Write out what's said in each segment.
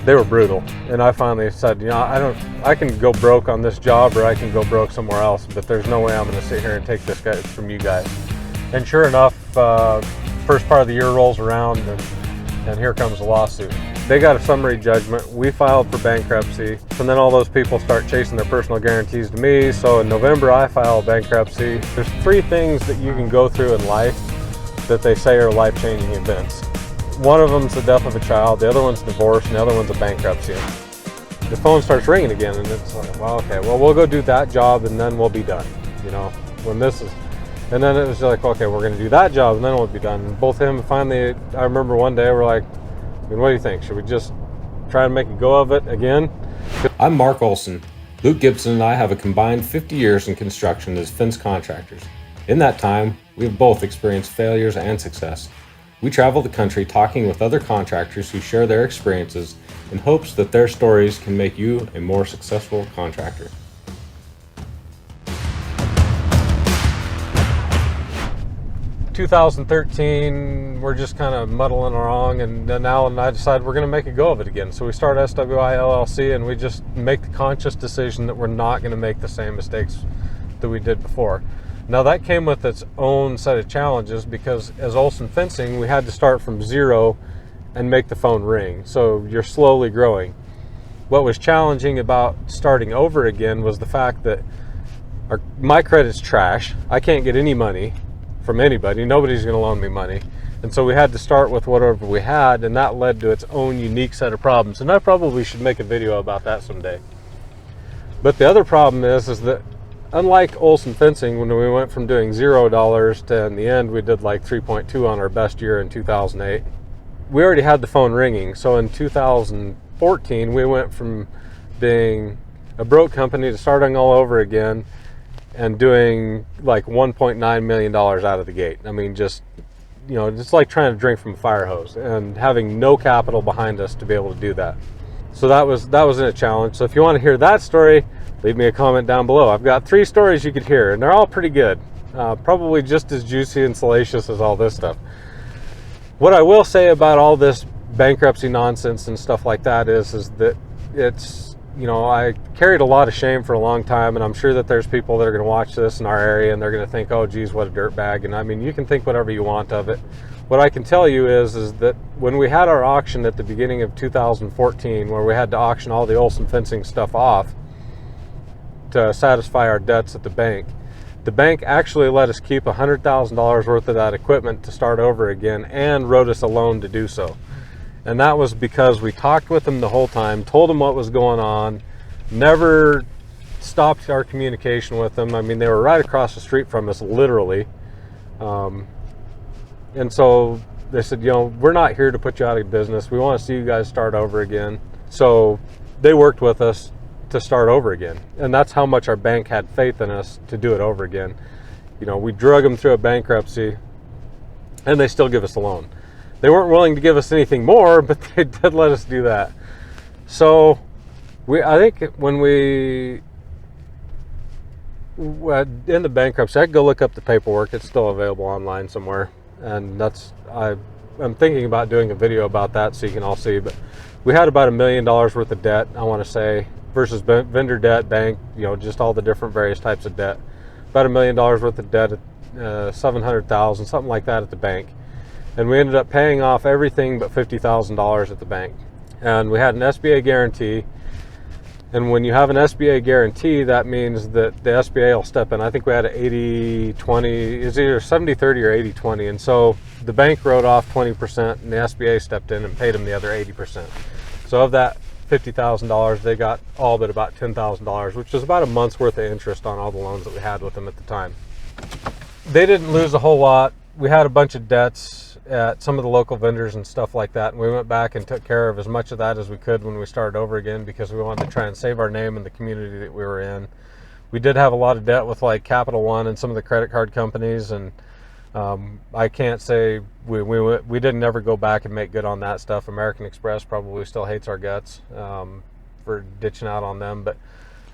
they were brutal. And I finally said, I can go broke on this job or I can go broke somewhere else, but there's no way I'm going to sit here and take this guy from you guys. And sure enough, first part of the year rolls around and here comes the lawsuit. They got a summary judgment. We filed for bankruptcy, and then all those people start chasing their personal guarantees to me. So in November, I file bankruptcy. There's 3 things that you can go through in life that they say are life-changing events. One of them's the death of a child, the other one's divorce, and the other one's a bankruptcy. The phone starts ringing again, and it's like, well, okay, well, we'll go do that job, and then we'll be done. When this is, and then it was like, okay, we're going to do that job, and then we'll be done. And both him and finally, I remember one day we're like, what do you think? Should we just try and make a go of it again? I'm Mark Olson. Luke Gibson and I have a combined 50 years in construction as fence contractors. In that time, we have both experienced failures and success. We travel the country talking with other contractors who share their experiences in hopes that their stories can make you a more successful contractor. 2013, we're just kind of muddling along, and then Al and I decided we're going to make a go of it again. So we start SWI LLC, and we just make the conscious decision that we're not going to make the same mistakes that we did before. Now that came with its own set of challenges, because as Olson Fencing, we had to start from zero and make the phone ring. So you're slowly growing. What was challenging about starting over again was the fact that my credit's trash. I can't get any money from anybody. Nobody's going to loan me money. And so we had to start with whatever we had, and that led to its own unique set of problems. And I probably should make a video about that someday. But the other problem is that unlike Olson Fencing, when we went from doing $0 to, in the end, we did like 3.2 on our best year in 2008, we already had the phone ringing. So in 2014, we went from being a broke company to starting all over again and doing like $1.9 million out of the gate. I mean, just like trying to drink from a fire hose and having no capital behind us to be able to do that. So that was a challenge. So if you want to hear that story, leave me a comment down below. I've got 3 stories you could hear, and they're all pretty good. Probably just as juicy and salacious as all this stuff. What I will say about all this bankruptcy nonsense and stuff like that is that it's, I carried a lot of shame for a long time, and I'm sure that there's people that are going to watch this in our area and they're going to think, oh geez, what a dirtbag. And I mean, you can think whatever you want of it. What I can tell you is that when we had our auction at the beginning of 2014, where we had to auction all the Olson Fencing stuff off to satisfy our debts at the bank actually let us keep $100,000 worth of that equipment to start over again and wrote us a loan to do so. And that was because we talked with them the whole time, told them what was going on, never stopped our communication with them. I mean, they were right across the street from us, literally. And so they said, we're not here to put you out of business. We want to see you guys start over again. So they worked with us to start over again. And that's how much our bank had faith in us to do it over again. We drug them through a bankruptcy, and they still give us a loan. They weren't willing to give us anything more, but they did let us do that. So I think when we in the bankruptcy, I could go look up the paperwork. It's still available online somewhere. And I'm thinking about doing a video about that so you can all see. But we had about $1 million worth of debt, I want to say, versus vendor debt, bank, just all the different various types of debt. About $1 million worth of debt, $700,000, something like that at the bank. And we ended up paying off everything but $50,000 at the bank. And we had an SBA guarantee. And when you have an SBA guarantee, that means that the SBA will step in. I think we had an 80-20, it's either 70-30 or 80-20. And so the bank wrote off 20% and the SBA stepped in and paid them the other 80%. So of that $50,000, they got all but about $10,000, which is about a month's worth of interest on all the loans that we had with them at the time. They didn't lose a whole lot. We had a bunch of debts at some of the local vendors and stuff like that, and we went back and took care of as much of that as we could when we started over again, because we wanted to try and save our name in the community that we were in. We did have a lot of debt with like Capital One and some of the credit card companies, and I can't say we didn't ever go back and make good on that stuff. American Express probably still hates our guts for ditching out on them, but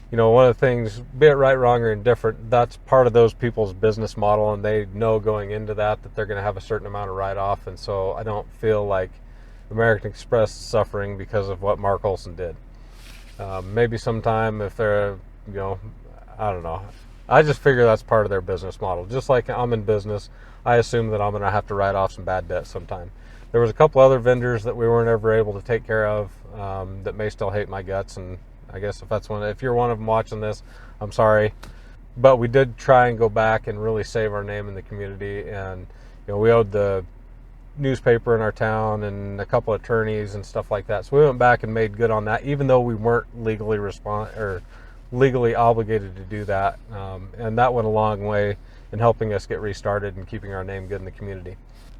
one of the things, be it right, wrong, or indifferent, that's part of those people's business model, and they know going into that they're going to have a certain amount of write-off. And so I don't feel like American Express suffering because of what Mark Olson did. Maybe sometime if they're, I don't know. I just figure that's part of their business model. Just like I'm in business, I assume that I'm going to have to write off some bad debt sometime. There was a couple other vendors that we weren't ever able to take care of that may still hate my guts, and I guess if you're one of them watching this, I'm sorry. But we did try and go back and really save our name in the community, and we owed the newspaper in our town and a couple of attorneys and stuff like that. So we went back and made good on that, even though we weren't legally obligated to do that. And that went a long way in helping us get restarted and keeping our name good in the community.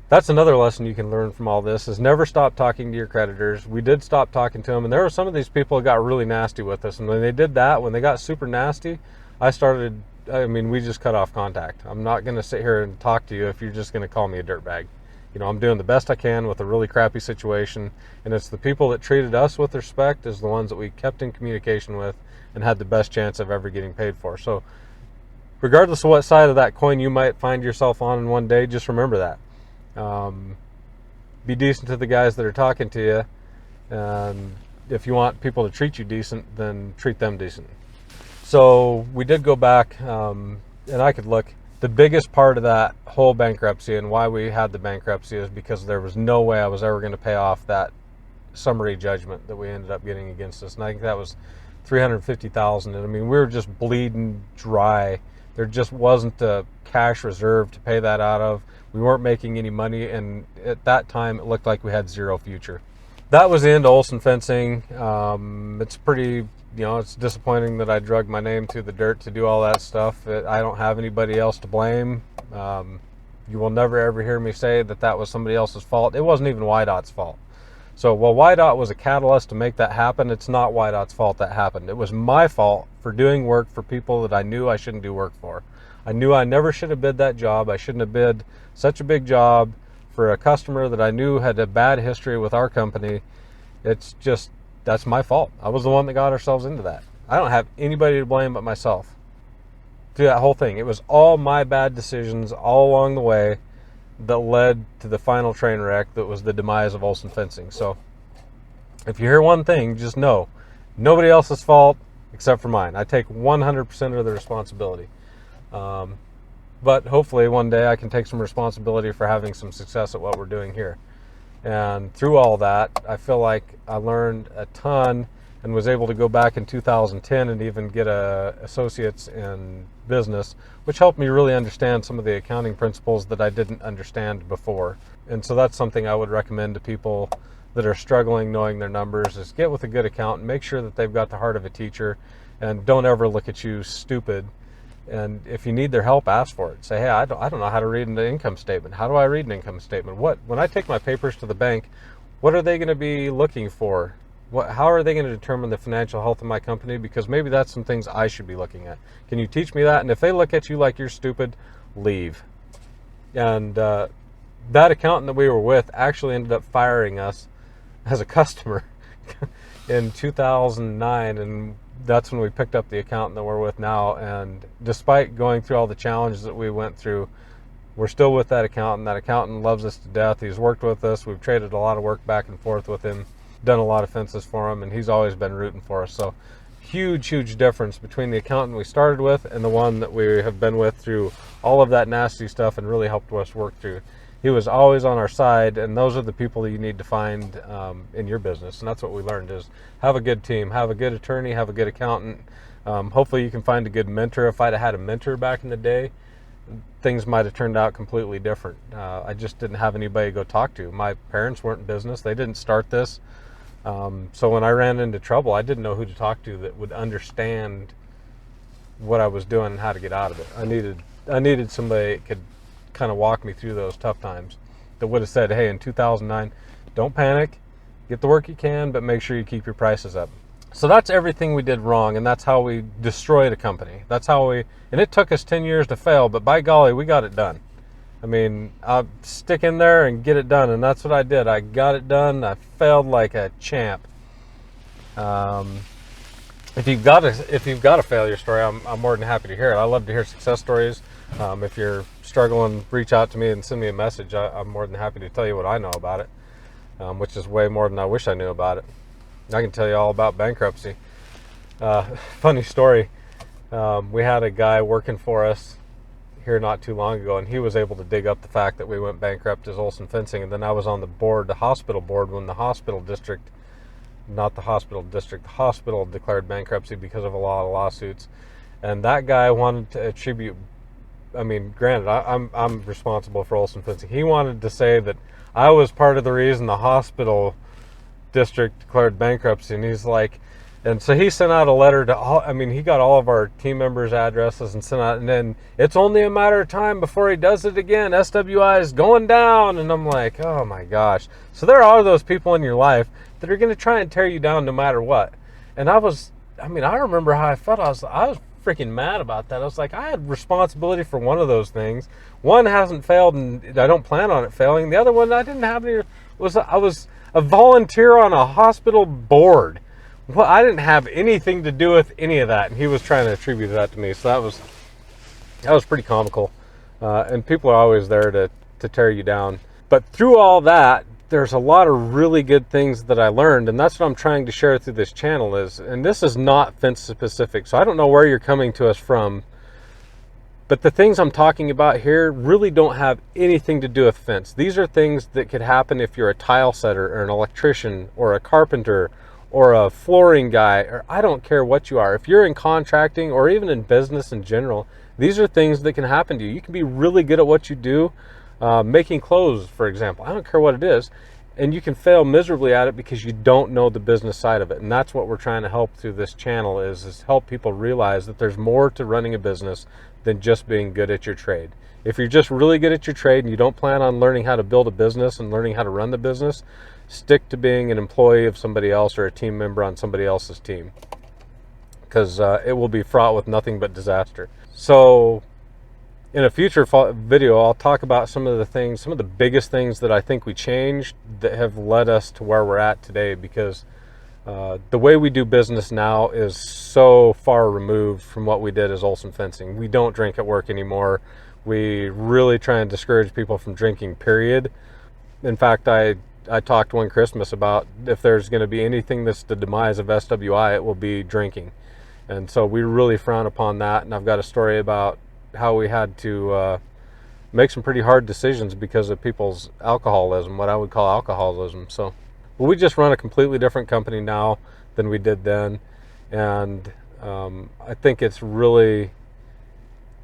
That's another lesson you can learn from all this, is never stop talking to your creditors. We did stop talking to them, and there were some of these people that got really nasty with us. And when they did that, when they got super nasty, we just cut off contact. I'm not going to sit here and talk to you if you're just going to call me a dirtbag. I'm doing the best I can with a really crappy situation, and it's the people that treated us with respect is the ones that we kept in communication with and had the best chance of ever getting paid for. So regardless of what side of that coin you might find yourself on in one day, just remember that. Be decent to the guys that are talking to you, and if you want people to treat you decent, then treat them decent. So we did go back, and I could look. The biggest part of that whole bankruptcy and why we had the bankruptcy is because there was no way I was ever going to pay off that summary judgment that we ended up getting against us. And I think that was $350,000. And we were just bleeding dry. There just wasn't a cash reserve to pay that out of. We weren't making any money. And at that time, it looked like we had zero future. That was the end of Olson Fencing. It's pretty... it's disappointing that I drug my name through the dirt to do all that stuff. I don't have anybody else to blame. You will never ever hear me say that was somebody else's fault. It wasn't even YDOT's fault. So while YDOT was a catalyst to make that happen, it's not YDOT's fault that happened. It was my fault for doing work for people that I knew I shouldn't do work for. I knew I never should have bid that job. I shouldn't have bid such a big job for a customer that I knew had a bad history with our company. That's my fault. I was the one that got ourselves into that. I don't have anybody to blame but myself through that whole thing. It was all my bad decisions all along the way that led to the final train wreck that was the demise of Olson Fencing. So if you hear one thing, just know nobody else's fault except for mine. I take 100% of the responsibility. But hopefully one day I can take some responsibility for having some success at what we're doing here. And through all that, I feel like I learned a ton and was able to go back in 2010 and even get a associate's in business, which helped me really understand some of the accounting principles that I didn't understand before. And so that's something I would recommend to people that are struggling knowing their numbers, is get with a good accountant, make sure that they've got the heart of a teacher, and don't ever look at you stupid. And if you need their help, ask for it. Say, hey, I don't know how to read an income statement. How do I read an income statement? When I take my papers to the bank, what are they going to be looking for? How are they going to determine the financial health of my company? Because maybe that's some things I should be looking at. Can you teach me that? And if they look at you like you're stupid, leave. And that accountant that we were with actually ended up firing us as a customer in 2009, and that's when we picked up the accountant that we're with now. And despite going through all the challenges that we went through, we're still with that accountant. That accountant loves us to death. He's worked with us. We've traded a lot of work back and forth with him, done a lot of fences for him, and he's always been rooting for us. So huge difference between the accountant we started with and the one that we have been with through all of that nasty stuff and really helped us work through. He was always on our side, and those are the people that you need to find in your business. And that's what we learned, is have a good team, have a good attorney, have a good accountant. Hopefully you can find a good mentor. If I'd have had a mentor back in the day, things might have turned out completely different. I just didn't have anybody to go talk to. My parents weren't in business. They didn't start this. So when I ran into trouble, I didn't know who to talk to that would understand what I was doing and how to get out of it. I needed somebody that could kind of walk me through those tough times, that would have said, hey, in 2009, don't panic, get the work you can, but make sure you keep your prices up. So that's everything we did wrong, and that's how we destroyed a company. And it took us 10 years to fail, but by golly, we got it done. I'll stick in there and get it done, and that's what I did. I got it done. I failed like a champ. If you've got a failure story, I'm more than happy to hear it. I love to hear success stories. If you're struggling, reach out to me and send me a message. I'm more than happy to tell you what I know about it. which is way more than I wish I knew about it. I can tell you all about bankruptcy. Funny story. We had a guy working for us here not too long ago, and he was able to dig up the fact that we went bankrupt as Olson Fencing. And then I was on the board, the hospital board, when the hospital district, not the hospital district, the hospital declared bankruptcy because of a lot of lawsuits. And that guy wanted to attribute, I mean, granted, I'm responsible for Olson Fencing. He wanted to say that I was part of the reason the hospital district declared bankruptcy. And he's like, and so he sent out a letter to all, I mean, he got all of our team members' addresses and sent out, and then it's only a matter of time before he does it again. SWI is going down. And I'm like, oh my gosh. So there are those people in your life that are going to try and tear you down no matter what. And I remember how I felt. I was freaking mad about that. I was like, I had responsibility for one of those things. One hasn't failed, and I don't plan on it failing. The other one, I didn't have any. I was a volunteer on a hospital board. Well, I didn't have anything to do with any of that, and he was trying to attribute that to me. So that was pretty comical. And people are always there to tear you down. But through all that, there's a lot of really good things that I learned, and that's what I'm trying to share through this channel and this is not fence specific, so I don't know where you're coming to us from, but the things I'm talking about here really don't have anything to do with fence. These are things that could happen if you're a tile setter or an electrician or a carpenter or a flooring guy, or I don't care what you are. If you're in contracting or even in business in general, these are things that can happen to you. You can be really good at what you do. Making clothes, for example, I don't care what it is, and you can fail miserably at it because you don't know the business side of it. And that's what we're trying to help through this channel is help people realize that there's more to running a business than just being good at your trade. If you're just really good at your trade and you don't plan on learning how to build a business and learning how to run the business, stick to being an employee of somebody else or a team member on somebody else's team, because it will be fraught with nothing but disaster. So in a future video, I'll talk about some of the biggest things that I think we changed that have led us to where we're at today, because the way we do business now is so far removed from what we did as Olson Fencing. We don't drink at work anymore. We really try and discourage people from drinking, period. In fact, I talked one Christmas about if there's going to be anything that's the demise of SWI, it will be drinking. And so we really frown upon that. And I've got a story about how we had to make some pretty hard decisions because of people's alcoholism, what I would call alcoholism. So we just run a completely different company now than we did then. And I think it's really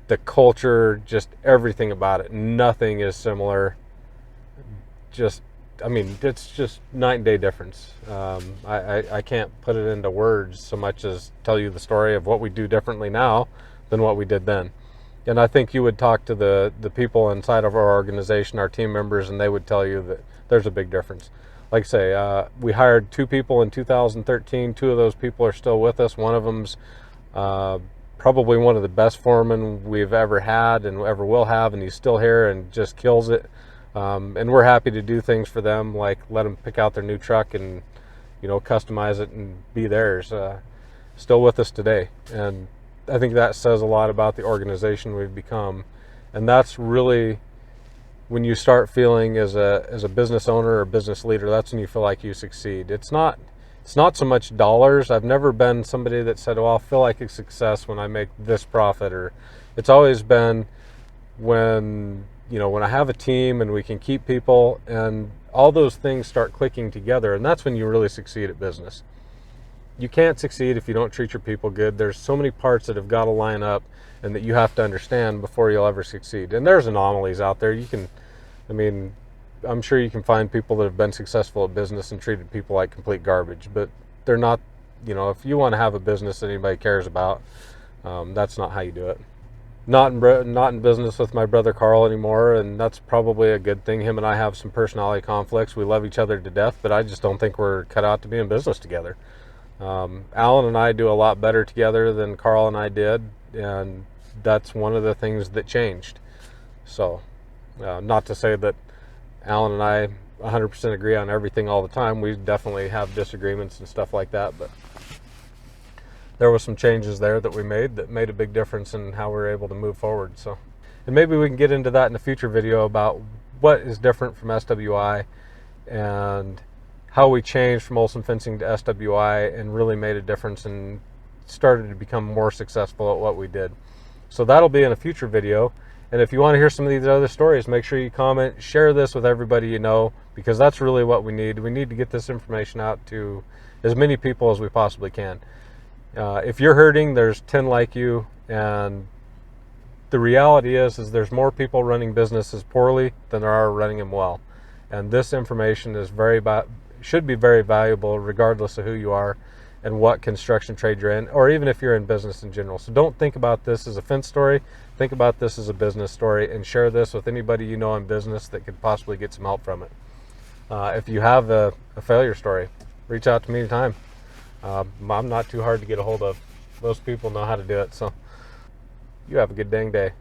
the culture, just everything about it. Nothing is similar. It's just night and day difference. I can't put it into words so much as tell you the story of what we do differently now than what we did then. And I think you would talk to the people inside of our organization, our team members, and they would tell you that there's a big difference. Like I say, we hired 2 people in 2013. 2 of those people are still with us. One of them's probably one of the best foremen we've ever had and ever will have, and he's still here and just kills it. And we're happy to do things for them, like let them pick out their new truck and, customize it and be theirs. Still with us today. And I think that says a lot about the organization we've become. And that's really when you start feeling as a business owner or business leader, that's when you feel like you succeed. It's not so much dollars. I've never been somebody that said, well, I'll feel like a success when I make this profit. Or it's always been when I have a team and we can keep people and all those things start clicking together. And that's when you really succeed at business. You can't succeed if you don't treat your people good. There's so many parts that have got to line up and that you have to understand before you'll ever succeed. And there's anomalies out there. I'm sure you can find people that have been successful at business and treated people like complete garbage, but they're not, if you want to have a business that anybody cares about, that's not how you do it. Not in business with my brother Carl anymore, and that's probably a good thing. Him and I have some personality conflicts. We love each other to death, but I just don't think we're cut out to be in business together. Alan and I do a lot better together than Carl and I did, and that's one of the things that changed. So, not to say that Alan and I 100% agree on everything all the time. We definitely have disagreements and stuff like that, but there were some changes there that we made that made a big difference in how we were able to move forward. So, and maybe we can get into that in a future video about what is different from SWI and how we changed from Olson Fencing to SWI and really made a difference and started to become more successful at what we did. So that'll be in a future video. And if you want to hear some of these other stories, make sure you comment, share this with everybody you know, because that's really what we need. We need to get this information out to as many people as we possibly can. If you're hurting, there's 10 like you, and the reality is there's more people running businesses poorly than there are running them well. And this information is should be very valuable regardless of who you are and what construction trade you're in, or even if you're in business in general. So don't think about this as a fence story. Think about this as a business story, and share this with anybody you know in business that could possibly get some help from it. If you have a failure story, reach out to me anytime. I'm not too hard to get a hold of. Most people know how to do it. So you have a good dang day.